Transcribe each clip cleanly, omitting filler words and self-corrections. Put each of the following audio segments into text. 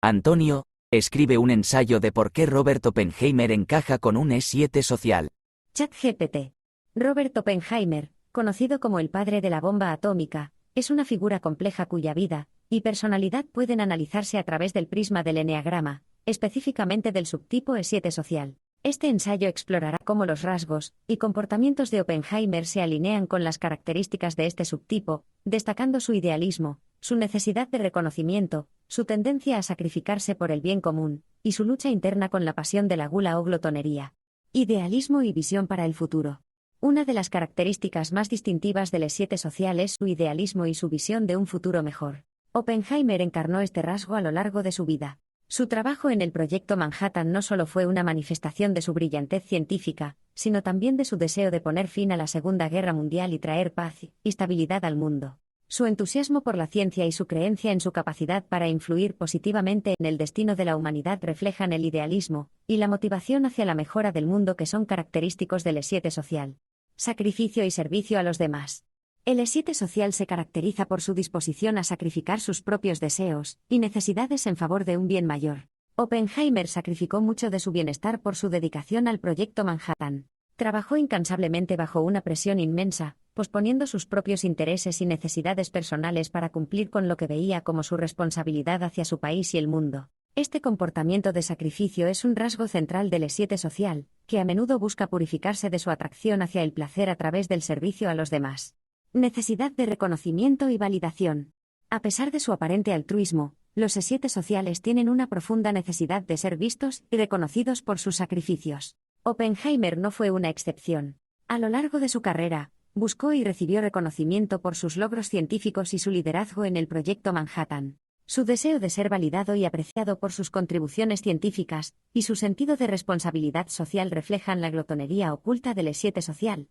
Antonio, escribe un ensayo de por qué Robert Oppenheimer encaja con un E7 social. ChatGPT. Robert Oppenheimer, conocido como el padre de la bomba atómica, es una figura compleja cuya vida y personalidad pueden analizarse a través del prisma del eneagrama, específicamente del subtipo E7 social. Este ensayo explorará cómo los rasgos y comportamientos de Oppenheimer se alinean con las características de este subtipo, destacando su idealismo, su necesidad de reconocimiento, su tendencia a sacrificarse por el bien común, y su lucha interna con la pasión de la gula o glotonería. Idealismo y visión para el futuro. Una de las características más distintivas del E7 social es su idealismo y su visión de un futuro mejor. Oppenheimer encarnó este rasgo a lo largo de su vida. Su trabajo en el Proyecto Manhattan no solo fue una manifestación de su brillantez científica, sino también de su deseo de poner fin a la Segunda Guerra Mundial y traer paz y estabilidad al mundo. Su entusiasmo por la ciencia y su creencia en su capacidad para influir positivamente en el destino de la humanidad reflejan el idealismo y la motivación hacia la mejora del mundo que son característicos del E7 social. Sacrificio y servicio a los demás. El E7 social se caracteriza por su disposición a sacrificar sus propios deseos y necesidades en favor de un bien mayor. Oppenheimer sacrificó mucho de su bienestar por su dedicación al Proyecto Manhattan. Trabajó incansablemente bajo una presión inmensa, posponiendo sus propios intereses y necesidades personales para cumplir con lo que veía como su responsabilidad hacia su país y el mundo. Este comportamiento de sacrificio es un rasgo central del E7 social, que a menudo busca purificarse de su atracción hacia el placer a través del servicio a los demás. Necesidad de reconocimiento y validación. A pesar de su aparente altruismo, los E7 sociales tienen una profunda necesidad de ser vistos y reconocidos por sus sacrificios. Oppenheimer no fue una excepción. A lo largo de su carrera, buscó y recibió reconocimiento por sus logros científicos y su liderazgo en el Proyecto Manhattan. Su deseo de ser validado y apreciado por sus contribuciones científicas y su sentido de responsabilidad social reflejan la glotonería oculta del E7 social.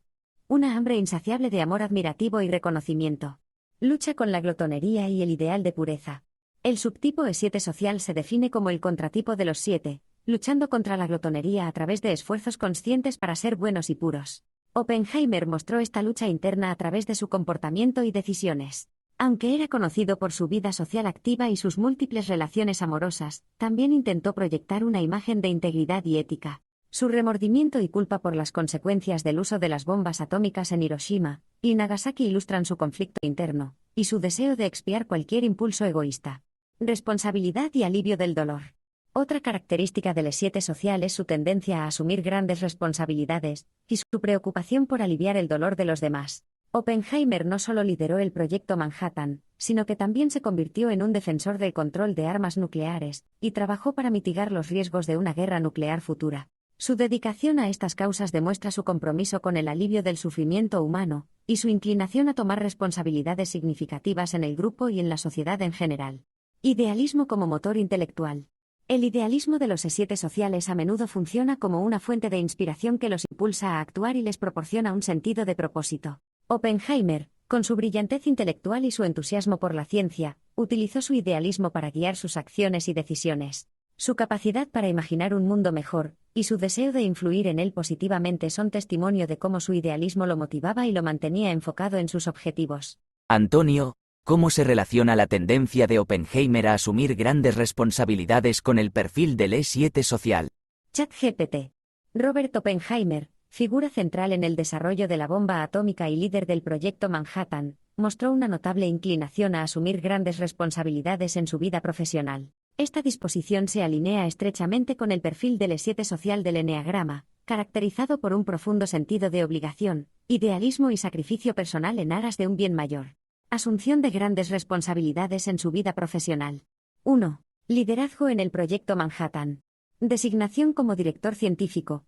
Una hambre insaciable de amor admirativo y reconocimiento. Lucha con la glotonería y el ideal de pureza. El subtipo E7 social se define como el contratipo de los 7, luchando contra la glotonería a través de esfuerzos conscientes para ser buenos y puros. Oppenheimer mostró esta lucha interna a través de su comportamiento y decisiones. Aunque era conocido por su vida social activa y sus múltiples relaciones amorosas, también intentó proyectar una imagen de integridad y ética. Su remordimiento y culpa por las consecuencias del uso de las bombas atómicas en Hiroshima y Nagasaki ilustran su conflicto interno, y su deseo de expiar cualquier impulso egoísta. Responsabilidad y alivio del dolor. Otra característica del E7 social es su tendencia a asumir grandes responsabilidades, y su preocupación por aliviar el dolor de los demás. Oppenheimer no solo lideró el Proyecto Manhattan, sino que también se convirtió en un defensor del control de armas nucleares, y trabajó para mitigar los riesgos de una guerra nuclear futura. Su dedicación a estas causas demuestra su compromiso con el alivio del sufrimiento humano, y su inclinación a tomar responsabilidades significativas en el grupo y en la sociedad en general. Idealismo como motor intelectual. El idealismo de los E7 sociales a menudo funciona como una fuente de inspiración que los impulsa a actuar y les proporciona un sentido de propósito. Oppenheimer, con su brillantez intelectual y su entusiasmo por la ciencia, utilizó su idealismo para guiar sus acciones y decisiones. Su capacidad para imaginar un mundo mejor, y su deseo de influir en él positivamente son testimonio de cómo su idealismo lo motivaba y lo mantenía enfocado en sus objetivos. Antonio, ¿cómo se relaciona la tendencia de Oppenheimer a asumir grandes responsabilidades con el perfil del E7 social? ChatGPT. Robert Oppenheimer, figura central en el desarrollo de la bomba atómica y líder del Proyecto Manhattan, mostró una notable inclinación a asumir grandes responsabilidades en su vida profesional. Esta disposición se alinea estrechamente con el perfil del E7 social del eneagrama, caracterizado por un profundo sentido de obligación, idealismo y sacrificio personal en aras de un bien mayor. Asunción de grandes responsabilidades en su vida profesional. 1. Liderazgo en el Proyecto Manhattan. Designación como director científico.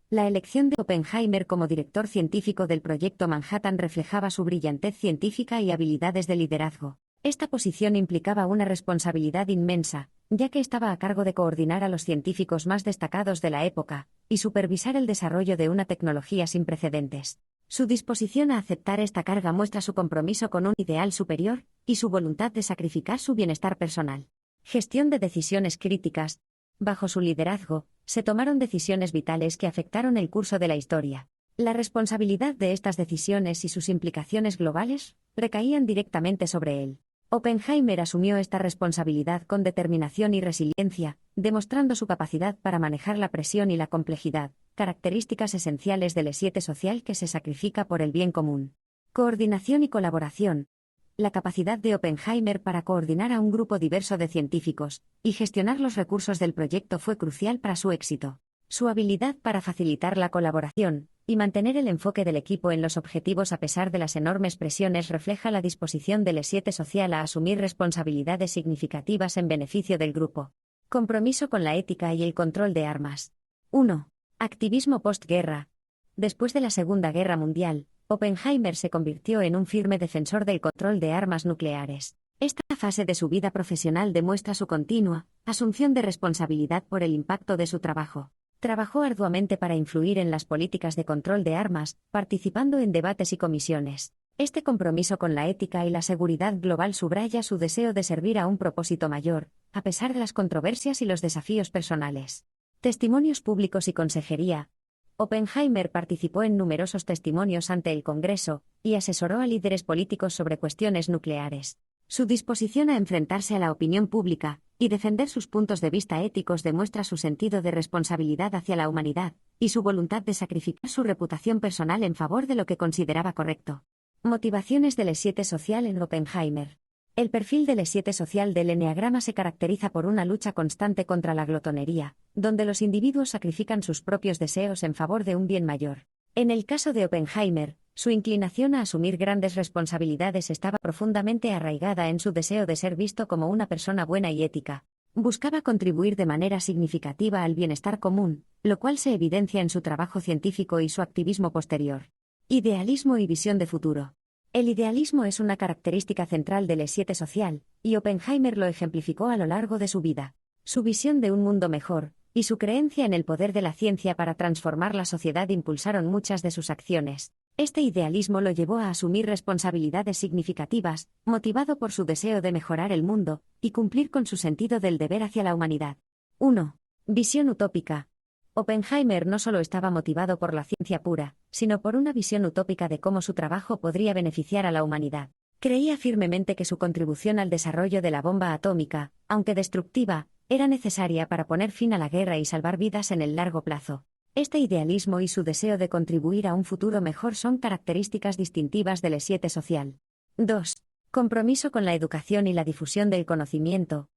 La elección de Oppenheimer como director científico del Proyecto Manhattan reflejaba su brillantez científica y habilidades de liderazgo. Esta posición implicaba una responsabilidad inmensa, ya que estaba a cargo de coordinar a los científicos más destacados de la época y supervisar el desarrollo de una tecnología sin precedentes. Su disposición a aceptar esta carga muestra su compromiso con un ideal superior y su voluntad de sacrificar su bienestar personal. Gestión de decisiones críticas. Bajo su liderazgo, se tomaron decisiones vitales que afectaron el curso de la historia. La responsabilidad de estas decisiones y sus implicaciones globales recaían directamente sobre él. Oppenheimer asumió esta responsabilidad con determinación y resiliencia, demostrando su capacidad para manejar la presión y la complejidad, características esenciales del E7 social que se sacrifica por el bien común. Coordinación y colaboración. La capacidad de Oppenheimer para coordinar a un grupo diverso de científicos y gestionar los recursos del proyecto fue crucial para su éxito. Su habilidad para facilitar la colaboración y mantener el enfoque del equipo en los objetivos a pesar de las enormes presiones refleja la disposición del E7 social a asumir responsabilidades significativas en beneficio del grupo. Compromiso con la ética y el control de armas. 1. Activismo postguerra. Después de la Segunda Guerra Mundial, Oppenheimer se convirtió en un firme defensor del control de armas nucleares. Esta fase de su vida profesional demuestra su continua asunción de responsabilidad por el impacto de su trabajo. Trabajó arduamente para influir en las políticas de control de armas, participando en debates y comisiones. Este compromiso con la ética y la seguridad global subraya su deseo de servir a un propósito mayor, a pesar de las controversias y los desafíos personales. Testimonios públicos y consejería. Oppenheimer participó en numerosos testimonios ante el Congreso y asesoró a líderes políticos sobre cuestiones nucleares. Su disposición a enfrentarse a la opinión pública y defender sus puntos de vista éticos demuestra su sentido de responsabilidad hacia la humanidad y su voluntad de sacrificar su reputación personal en favor de lo que consideraba correcto. Motivaciones del E7 social en Oppenheimer. El perfil del E7 social del eneagrama se caracteriza por una lucha constante contra la glotonería, donde los individuos sacrifican sus propios deseos en favor de un bien mayor. En el caso de Oppenheimer, su inclinación a asumir grandes responsabilidades estaba profundamente arraigada en su deseo de ser visto como una persona buena y ética. Buscaba contribuir de manera significativa al bienestar común, lo cual se evidencia en su trabajo científico y su activismo posterior. Idealismo y visión de futuro. El idealismo es una característica central del E7 social, y Oppenheimer lo ejemplificó a lo largo de su vida. Su visión de un mundo mejor, y su creencia en el poder de la ciencia para transformar la sociedad impulsaron muchas de sus acciones. Este idealismo lo llevó a asumir responsabilidades significativas, motivado por su deseo de mejorar el mundo y cumplir con su sentido del deber hacia la humanidad. 1. Visión utópica. Oppenheimer no solo estaba motivado por la ciencia pura, sino por una visión utópica de cómo su trabajo podría beneficiar a la humanidad. Creía firmemente que su contribución al desarrollo de la bomba atómica, aunque destructiva, era necesaria para poner fin a la guerra y salvar vidas en el largo plazo. Este idealismo y su deseo de contribuir a un futuro mejor son características distintivas del E7 social. 2. Compromiso con la educación y la difusión del conocimiento.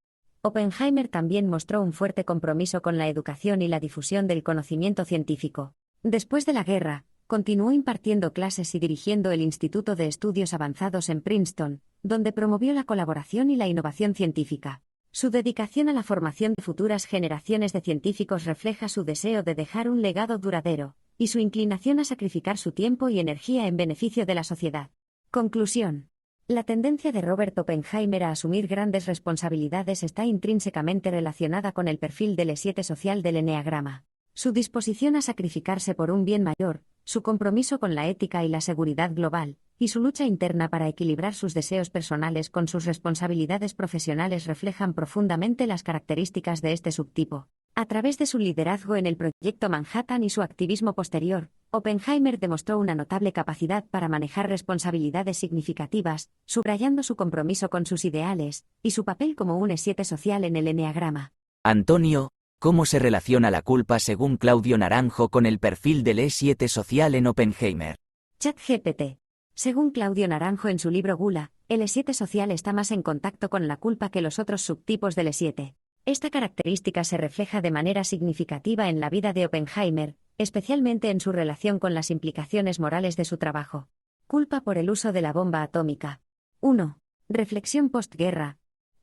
Oppenheimer también mostró un fuerte compromiso con la educación y la difusión del conocimiento científico. Después de la guerra, continuó impartiendo clases y dirigiendo el Instituto de Estudios Avanzados en Princeton, donde promovió la colaboración y la innovación científica. Su dedicación a la formación de futuras generaciones de científicos refleja su deseo de dejar un legado duradero, y su inclinación a sacrificar su tiempo y energía en beneficio de la sociedad. Conclusión. La tendencia de Robert Oppenheimer a asumir grandes responsabilidades está intrínsecamente relacionada con el perfil del E7 social del eneagrama. Su disposición a sacrificarse por un bien mayor, su compromiso con la ética y la seguridad global, y su lucha interna para equilibrar sus deseos personales con sus responsabilidades profesionales reflejan profundamente las características de este subtipo. A través de su liderazgo en el Proyecto Manhattan y su activismo posterior, Oppenheimer demostró una notable capacidad para manejar responsabilidades significativas, subrayando su compromiso con sus ideales y su papel como un E7 social en el eneagrama. Antonio, ¿cómo se relaciona la culpa según Claudio Naranjo con el perfil del E7 social en Oppenheimer? ChatGPT. Según Claudio Naranjo en su libro Gula, el E7 social está más en contacto con la culpa que los otros subtipos del E7. Esta característica se refleja de manera significativa en la vida de Oppenheimer, especialmente en su relación con las implicaciones morales de su trabajo. Culpa por el uso de la bomba atómica. 1. Reflexión postguerra.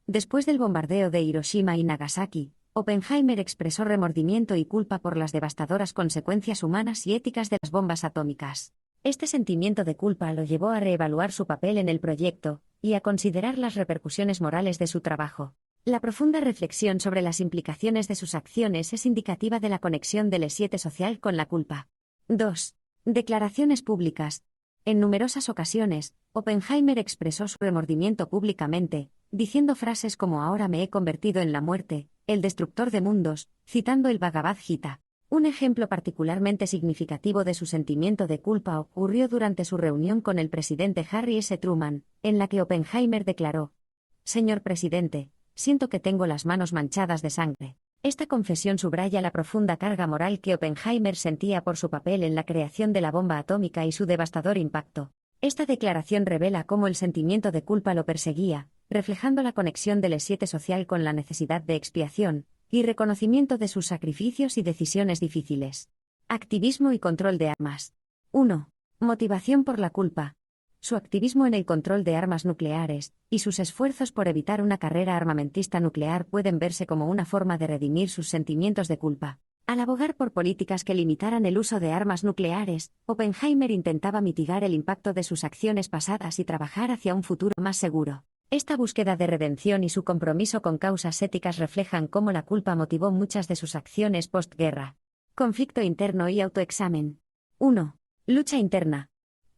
Después del bombardeo de Hiroshima y Nagasaki, Oppenheimer expresó remordimiento y culpa por las devastadoras consecuencias humanas y éticas de las bombas atómicas. Este sentimiento de culpa lo llevó a reevaluar su papel en el proyecto y a considerar las repercusiones morales de su trabajo. La profunda reflexión sobre las implicaciones de sus acciones es indicativa de la conexión del E7 social con la culpa. 2. Declaraciones públicas. En numerosas ocasiones, Oppenheimer expresó su remordimiento públicamente, diciendo frases como "ahora me he convertido en la muerte, el destructor de mundos", citando el Bhagavad Gita. Un ejemplo particularmente significativo de su sentimiento de culpa ocurrió durante su reunión con el presidente Harry S. Truman, en la que Oppenheimer declaró: Señor presidente, siento que tengo las manos manchadas de sangre. Esta confesión subraya la profunda carga moral que Oppenheimer sentía por su papel en la creación de la bomba atómica y su devastador impacto. Esta declaración revela cómo el sentimiento de culpa lo perseguía, reflejando la conexión del E7 social con la necesidad de expiación y reconocimiento de sus sacrificios y decisiones difíciles. Activismo y control de armas. 1. Motivación por la culpa. Su activismo en el control de armas nucleares y sus esfuerzos por evitar una carrera armamentista nuclear pueden verse como una forma de redimir sus sentimientos de culpa. Al abogar por políticas que limitaran el uso de armas nucleares, Oppenheimer intentaba mitigar el impacto de sus acciones pasadas y trabajar hacia un futuro más seguro. Esta búsqueda de redención y su compromiso con causas éticas reflejan cómo la culpa motivó muchas de sus acciones postguerra. Conflicto interno y autoexamen. 1. Lucha interna.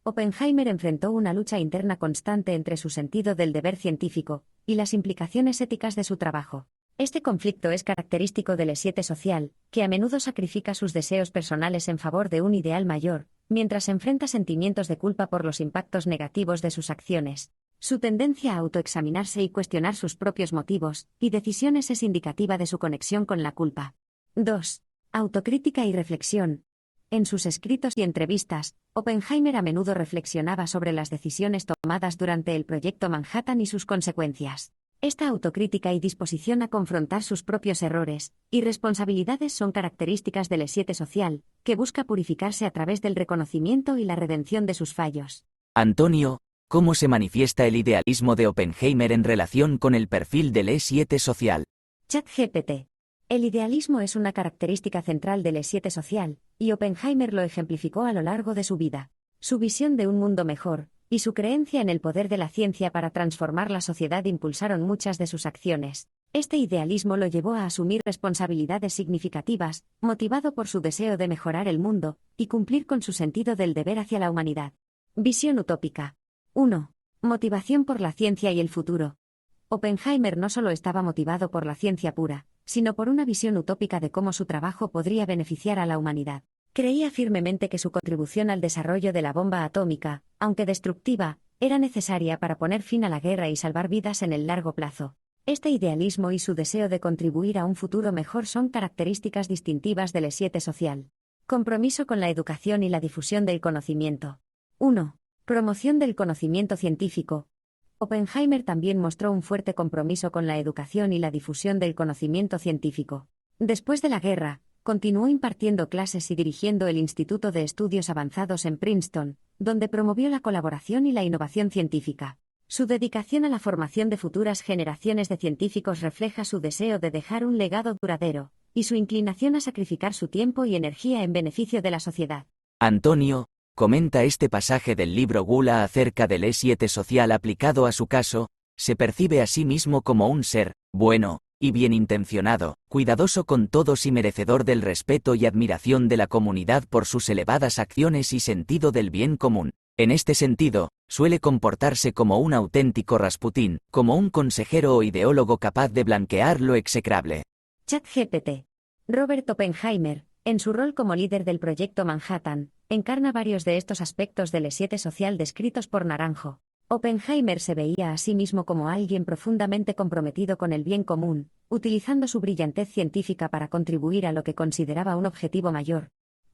Oppenheimer enfrentó una lucha interna constante entre su sentido del deber científico y las implicaciones éticas de su trabajo. Este conflicto es característico del E7 social, que a menudo sacrifica sus deseos personales en favor de un ideal mayor, mientras enfrenta sentimientos de culpa por los impactos negativos de sus acciones. Su tendencia a autoexaminarse y cuestionar sus propios motivos y decisiones es indicativa de su conexión con la culpa. 2. Autocrítica y reflexión. En sus escritos y entrevistas, Oppenheimer a menudo reflexionaba sobre las decisiones tomadas durante el proyecto Manhattan y sus consecuencias. Esta autocrítica y disposición a confrontar sus propios errores y responsabilidades son características del E7 social, que busca purificarse a través del reconocimiento y la redención de sus fallos. Antonio, ¿cómo se manifiesta el idealismo de Oppenheimer en relación con el perfil del E7 social? ChatGPT. El idealismo es una característica central del E7 social, y Oppenheimer lo ejemplificó a lo largo de su vida. Su visión de un mundo mejor y su creencia en el poder de la ciencia para transformar la sociedad impulsaron muchas de sus acciones. Este idealismo lo llevó a asumir responsabilidades significativas, motivado por su deseo de mejorar el mundo y cumplir con su sentido del deber hacia la humanidad. Visión utópica. 1. Motivación por la ciencia y el futuro. Oppenheimer no solo estaba motivado por la ciencia pura, sino por una visión utópica de cómo su trabajo podría beneficiar a la humanidad. Creía firmemente que su contribución al desarrollo de la bomba atómica, aunque destructiva, era necesaria para poner fin a la guerra y salvar vidas en el largo plazo. Este idealismo y su deseo de contribuir a un futuro mejor son características distintivas del E7 social. Compromiso con la educación y la difusión del conocimiento. 1. Promoción del conocimiento científico. Oppenheimer también mostró un fuerte compromiso con la educación y la difusión del conocimiento científico. Después de la guerra, continuó impartiendo clases y dirigiendo el Instituto de Estudios Avanzados en Princeton, donde promovió la colaboración y la innovación científica. Su dedicación a la formación de futuras generaciones de científicos refleja su deseo de dejar un legado duradero, y su inclinación a sacrificar su tiempo y energía en beneficio de la sociedad. Antonio, comenta este pasaje del libro Gula acerca del E7 social aplicado a su caso. Se percibe a sí mismo como un ser bueno y bien intencionado, cuidadoso con todos y merecedor del respeto y admiración de la comunidad por sus elevadas acciones y sentido del bien común. En este sentido, suele comportarse como un auténtico Rasputín, como un consejero o ideólogo capaz de blanquear lo execrable. ChatGPT. Robert Oppenheimer, en su rol como líder del proyecto Manhattan, encarna varios de estos aspectos del E7 social descritos por Naranjo. Oppenheimer se veía a sí mismo como alguien profundamente comprometido con el bien común, utilizando su brillantez científica para contribuir a lo que consideraba un objetivo mayor: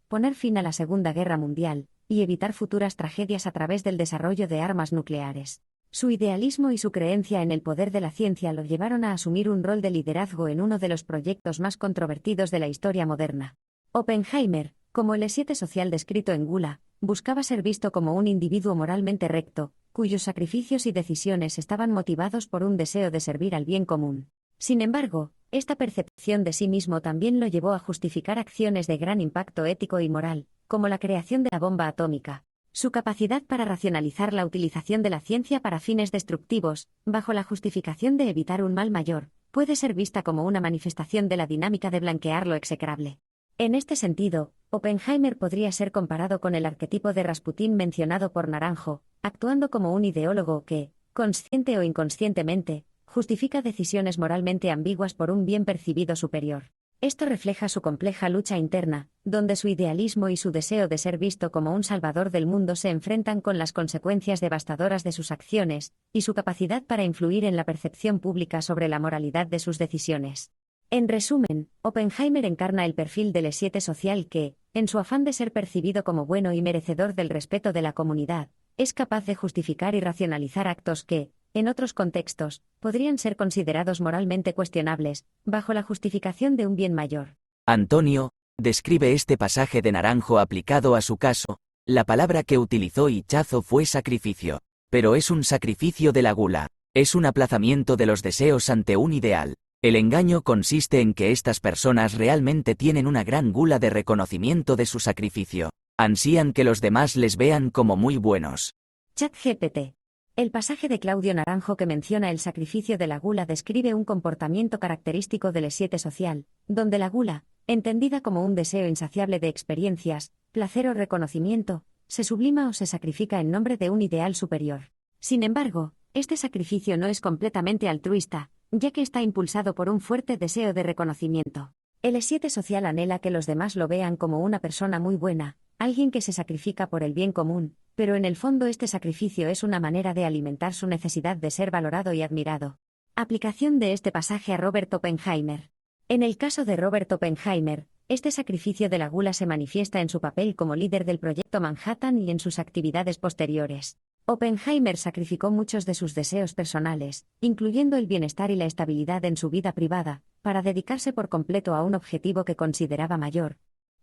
poner fin a la Segunda Guerra Mundial y evitar futuras tragedias a través del desarrollo de armas nucleares. Su idealismo y su creencia en el poder de la ciencia lo llevaron a asumir un rol de liderazgo en uno de los proyectos más controvertidos de la historia moderna. Oppenheimer, como el E7 social descrito en Gula, buscaba ser visto como un individuo moralmente recto, cuyos sacrificios y decisiones estaban motivados por un deseo de servir al bien común. Sin embargo, esta percepción de sí mismo también lo llevó a justificar acciones de gran impacto ético y moral, como la creación de la bomba atómica. Su capacidad para racionalizar la utilización de la ciencia para fines destructivos, bajo la justificación de evitar un mal mayor, puede ser vista como una manifestación de la dinámica de blanquear lo execrable. En este sentido, Oppenheimer podría ser comparado con el arquetipo de Rasputín mencionado por Naranjo, actuando como un ideólogo que, consciente o inconscientemente, justifica decisiones moralmente ambiguas por un bien percibido superior. Esto refleja su compleja lucha interna donde su idealismo y su deseo de ser visto como un salvador del mundo se enfrentan con las consecuencias devastadoras de sus acciones, y su capacidad para influir en la percepción pública sobre la moralidad de sus decisiones. En resumen, Oppenheimer encarna el perfil del E7 social que, en su afán de ser percibido como bueno y merecedor del respeto de la comunidad, es capaz de justificar y racionalizar actos que, en otros contextos, podrían ser considerados moralmente cuestionables, bajo la justificación de un bien mayor. Antonio describe este pasaje de Naranjo aplicado a su caso. La palabra que utilizó Ichazo fue sacrificio. Pero es un sacrificio de la gula. Es un aplazamiento de los deseos ante un ideal. El engaño consiste en que estas personas realmente tienen una gran gula de reconocimiento de su sacrificio. Ansían que los demás les vean como muy buenos. ChatGPT. El pasaje de Claudio Naranjo que menciona el sacrificio de la gula describe un comportamiento característico del E7 social, donde la gula, entendida como un deseo insaciable de experiencias, placer o reconocimiento, se sublima o se sacrifica en nombre de un ideal superior. Sin embargo, este sacrificio no es completamente altruista, ya que está impulsado por un fuerte deseo de reconocimiento. El E7 social anhela que los demás lo vean como una persona muy buena, alguien que se sacrifica por el bien común, pero en el fondo este sacrificio es una manera de alimentar su necesidad de ser valorado y admirado. Aplicación de este pasaje a Robert Oppenheimer. En el caso de Robert Oppenheimer, este sacrificio de la gula se manifiesta en su papel como líder del proyecto Manhattan y en sus actividades posteriores. Oppenheimer sacrificó muchos de sus deseos personales, incluyendo el bienestar y la estabilidad en su vida privada, para dedicarse por completo a un objetivo que consideraba mayor: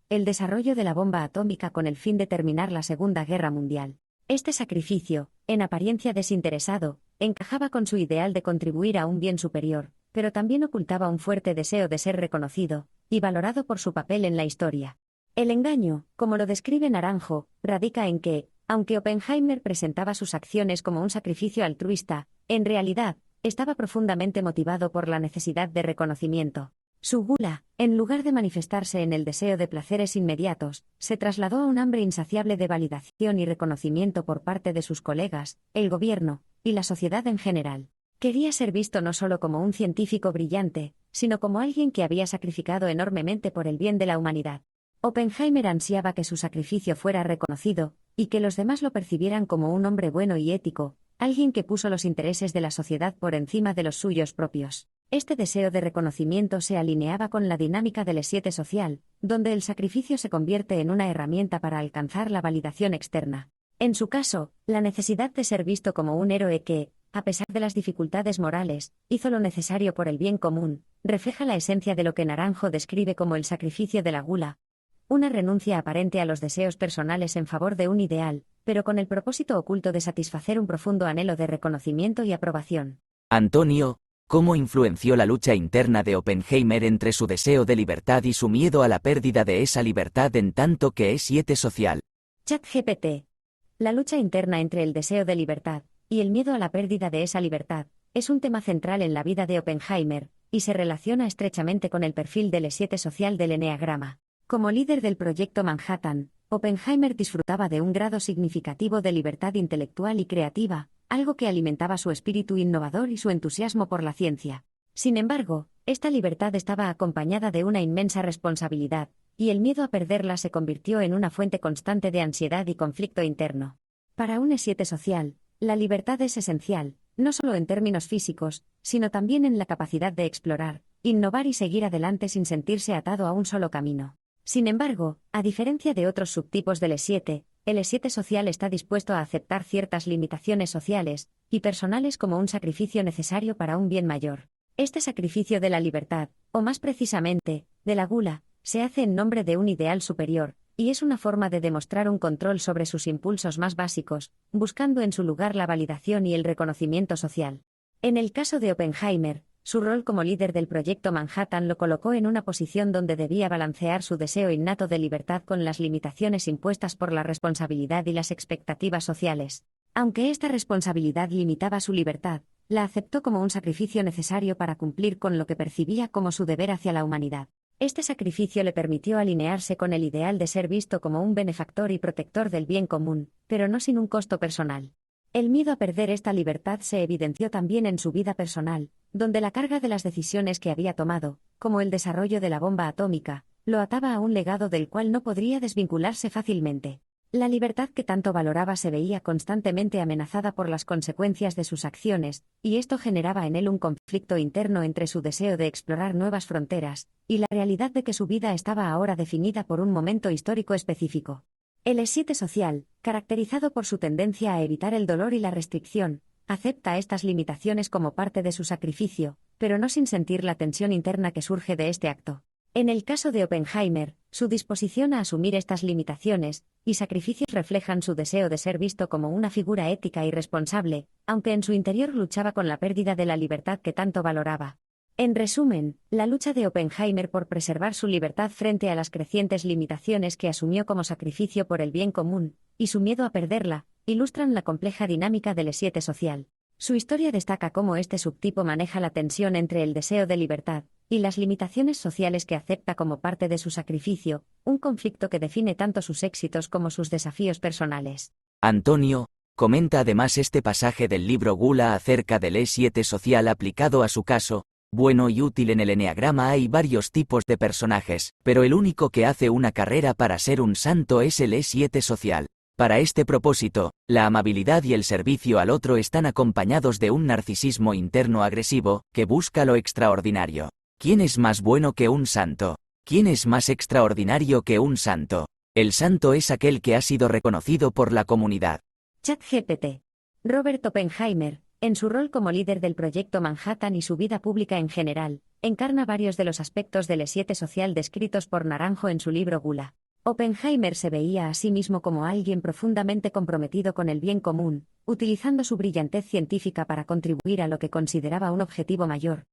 el desarrollo de la bomba atómica con el fin de terminar la Segunda Guerra Mundial. Este sacrificio, en apariencia desinteresado, encajaba con su ideal de contribuir a un bien superior, pero también ocultaba un fuerte deseo de ser reconocido y valorado por su papel en la historia. El engaño, como lo describe Naranjo, radica en que, aunque Oppenheimer presentaba sus acciones como un sacrificio altruista, en realidad, estaba profundamente motivado por la necesidad de reconocimiento. Su gula, en lugar de manifestarse en el deseo de placeres inmediatos, se trasladó a un hambre insaciable de validación y reconocimiento por parte de sus colegas, el gobierno, y la sociedad en general. Quería ser visto no solo como un científico brillante, sino como alguien que había sacrificado enormemente por el bien de la humanidad. Oppenheimer ansiaba que su sacrificio fuera reconocido, y que los demás lo percibieran como un hombre bueno y ético, alguien que puso los intereses de la sociedad por encima de los suyos propios. Este deseo de reconocimiento se alineaba con la dinámica del E7 social, donde el sacrificio se convierte en una herramienta para alcanzar la validación externa. En su caso, la necesidad de ser visto como un héroe que, a pesar de las dificultades morales, hizo lo necesario por el bien común, refleja la esencia de lo que Naranjo describe como el sacrificio de la gula: una renuncia aparente a los deseos personales en favor de un ideal, pero con el propósito oculto de satisfacer un profundo anhelo de reconocimiento y aprobación. Antonio, ¿cómo influenció la lucha interna de Oppenheimer entre su deseo de libertad y su miedo a la pérdida de esa libertad en tanto que E7 social? ChatGPT. La lucha interna entre el deseo de libertad y el miedo a la pérdida de esa libertad es un tema central en la vida de Oppenheimer, y se relaciona estrechamente con el perfil del E7 social del eneagrama. Como líder del proyecto Manhattan, Oppenheimer disfrutaba de un grado significativo de libertad intelectual y creativa, algo que alimentaba su espíritu innovador y su entusiasmo por la ciencia. Sin embargo, esta libertad estaba acompañada de una inmensa responsabilidad, y el miedo a perderla se convirtió en una fuente constante de ansiedad y conflicto interno. Para un E7 social, la libertad es esencial, no solo en términos físicos, sino también en la capacidad de explorar, innovar y seguir adelante sin sentirse atado a un solo camino. Sin embargo, a diferencia de otros subtipos del E7, el E7 social está dispuesto a aceptar ciertas limitaciones sociales y personales como un sacrificio necesario para un bien mayor. Este sacrificio de la libertad, o más precisamente, de la gula, se hace en nombre de un ideal superior, y es una forma de demostrar un control sobre sus impulsos más básicos, buscando en su lugar la validación y el reconocimiento social. En el caso de Oppenheimer, su rol como líder del proyecto Manhattan lo colocó en una posición donde debía balancear su deseo innato de libertad con las limitaciones impuestas por la responsabilidad y las expectativas sociales. Aunque esta responsabilidad limitaba su libertad, la aceptó como un sacrificio necesario para cumplir con lo que percibía como su deber hacia la humanidad. Este sacrificio le permitió alinearse con el ideal de ser visto como un benefactor y protector del bien común, pero no sin un costo personal. El miedo a perder esta libertad se evidenció también en su vida personal, donde la carga de las decisiones que había tomado, como el desarrollo de la bomba atómica, lo ataba a un legado del cual no podría desvincularse fácilmente. La libertad que tanto valoraba se veía constantemente amenazada por las consecuencias de sus acciones, y esto generaba en él un conflicto interno entre su deseo de explorar nuevas fronteras, y la realidad de que su vida estaba ahora definida por un momento histórico específico. El E7 social, caracterizado por su tendencia a evitar el dolor y la restricción, acepta estas limitaciones como parte de su sacrificio, pero no sin sentir la tensión interna que surge de este acto. En el caso de Oppenheimer, su disposición a asumir estas limitaciones y sacrificios reflejan su deseo de ser visto como una figura ética y responsable, aunque en su interior luchaba con la pérdida de la libertad que tanto valoraba. En resumen, la lucha de Oppenheimer por preservar su libertad frente a las crecientes limitaciones que asumió como sacrificio por el bien común, y su miedo a perderla, ilustran la compleja dinámica del E7 social. Su historia destaca cómo este subtipo maneja la tensión entre el deseo de libertad y las limitaciones sociales que acepta como parte de su sacrificio, un conflicto que define tanto sus éxitos como sus desafíos personales. Antonio comenta además este pasaje del libro Gula acerca del E7 social aplicado a su caso. Bueno y útil. En el eneagrama hay varios tipos de personajes, pero el único que hace una carrera para ser un santo es el E7 social. Para este propósito, la amabilidad y el servicio al otro están acompañados de un narcisismo interno agresivo, que busca lo extraordinario. ¿Quién es más bueno que un santo? ¿Quién es más extraordinario que un santo? El santo es aquel que ha sido reconocido por la comunidad. ChatGPT. Robert Oppenheimer, en su rol como líder del proyecto Manhattan y su vida pública en general, encarna varios de los aspectos del E7 social descritos por Naranjo en su libro Gula. Oppenheimer se veía a sí mismo como alguien profundamente comprometido con el bien común, utilizando su brillantez científica para contribuir a lo que consideraba un objetivo mayor: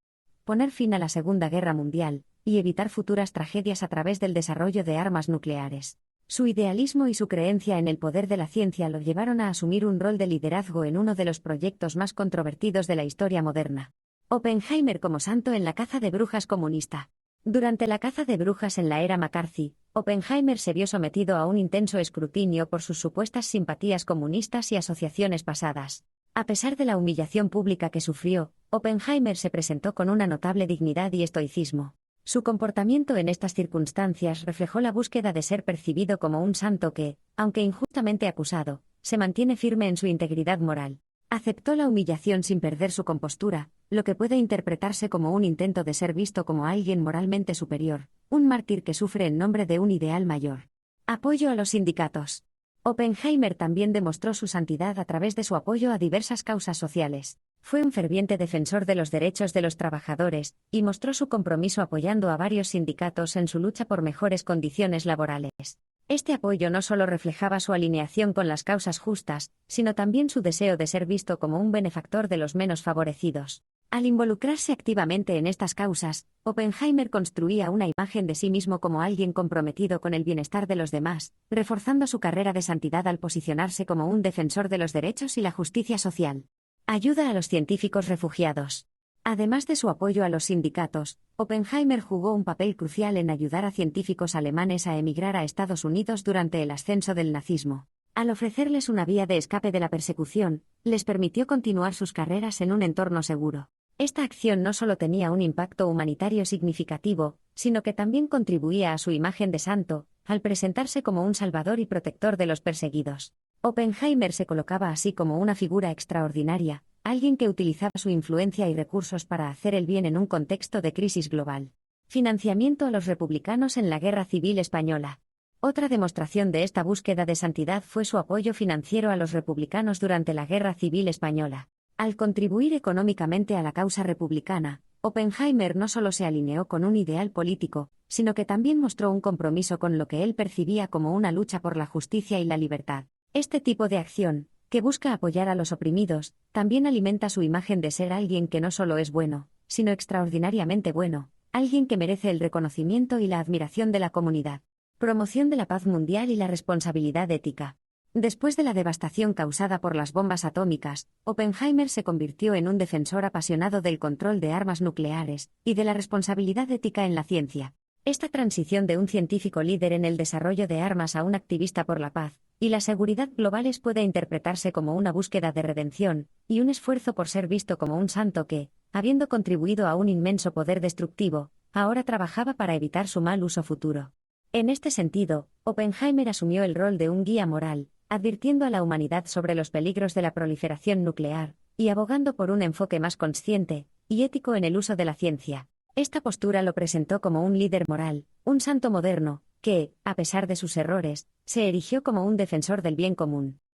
poner fin a la Segunda Guerra Mundial y evitar futuras tragedias a través del desarrollo de armas nucleares. Su idealismo y su creencia en el poder de la ciencia lo llevaron a asumir un rol de liderazgo en uno de los proyectos más controvertidos de la historia moderna. Oppenheimer como santo en la caza de brujas comunista. Durante la caza de brujas en la era McCarthy, Oppenheimer se vio sometido a un intenso escrutinio por sus supuestas simpatías comunistas y asociaciones pasadas. A pesar de la humillación pública que sufrió, Oppenheimer se presentó con una notable dignidad y estoicismo. Su comportamiento en estas circunstancias reflejó la búsqueda de ser percibido como un santo que, aunque injustamente acusado, se mantiene firme en su integridad moral. Aceptó la humillación sin perder su compostura, lo que puede interpretarse como un intento de ser visto como alguien moralmente superior, un mártir que sufre en nombre de un ideal mayor. Apoyo a los sindicatos. Oppenheimer también demostró su santidad a través de su apoyo a diversas causas sociales. Fue un ferviente defensor de los derechos de los trabajadores, y mostró su compromiso apoyando a varios sindicatos en su lucha por mejores condiciones laborales. Este apoyo no solo reflejaba su alineación con las causas justas, sino también su deseo de ser visto como un benefactor de los menos favorecidos. Al involucrarse activamente en estas causas, Oppenheimer construía una imagen de sí mismo como alguien comprometido con el bienestar de los demás, reforzando su carrera de santidad al posicionarse como un defensor de los derechos y la justicia social. Ayuda a los científicos refugiados. Además de su apoyo a los sindicatos, Oppenheimer jugó un papel crucial en ayudar a científicos alemanes a emigrar a Estados Unidos durante el ascenso del nazismo. Al ofrecerles una vía de escape de la persecución, les permitió continuar sus carreras en un entorno seguro. Esta acción no solo tenía un impacto humanitario significativo, sino que también contribuía a su imagen de santo, al presentarse como un salvador y protector de los perseguidos. Oppenheimer se colocaba así como una figura extraordinaria, alguien que utilizaba su influencia y recursos para hacer el bien en un contexto de crisis global. Financiamiento a los republicanos en la Guerra Civil Española. Otra demostración de esta búsqueda de santidad fue su apoyo financiero a los republicanos durante la Guerra Civil Española. Al contribuir económicamente a la causa republicana, Oppenheimer no solo se alineó con un ideal político, sino que también mostró un compromiso con lo que él percibía como una lucha por la justicia y la libertad. Este tipo de acción, que busca apoyar a los oprimidos, también alimenta su imagen de ser alguien que no solo es bueno, sino extraordinariamente bueno, alguien que merece el reconocimiento y la admiración de la comunidad. Promoción de la paz mundial y la responsabilidad ética. Después de la devastación causada por las bombas atómicas, Oppenheimer se convirtió en un defensor apasionado del control de armas nucleares y de la responsabilidad ética en la ciencia. Esta transición de un científico líder en el desarrollo de armas a un activista por la paz y la seguridad globales puede interpretarse como una búsqueda de redención y un esfuerzo por ser visto como un santo que, habiendo contribuido a un inmenso poder destructivo, ahora trabajaba para evitar su mal uso futuro. En este sentido, Oppenheimer asumió el rol de un guía moral, advirtiendo a la humanidad sobre los peligros de la proliferación nuclear, y abogando por un enfoque más consciente y ético en el uso de la ciencia. Esta postura lo presentó como un líder moral, un santo moderno, que, a pesar de sus errores, se erigió como un defensor del bien común.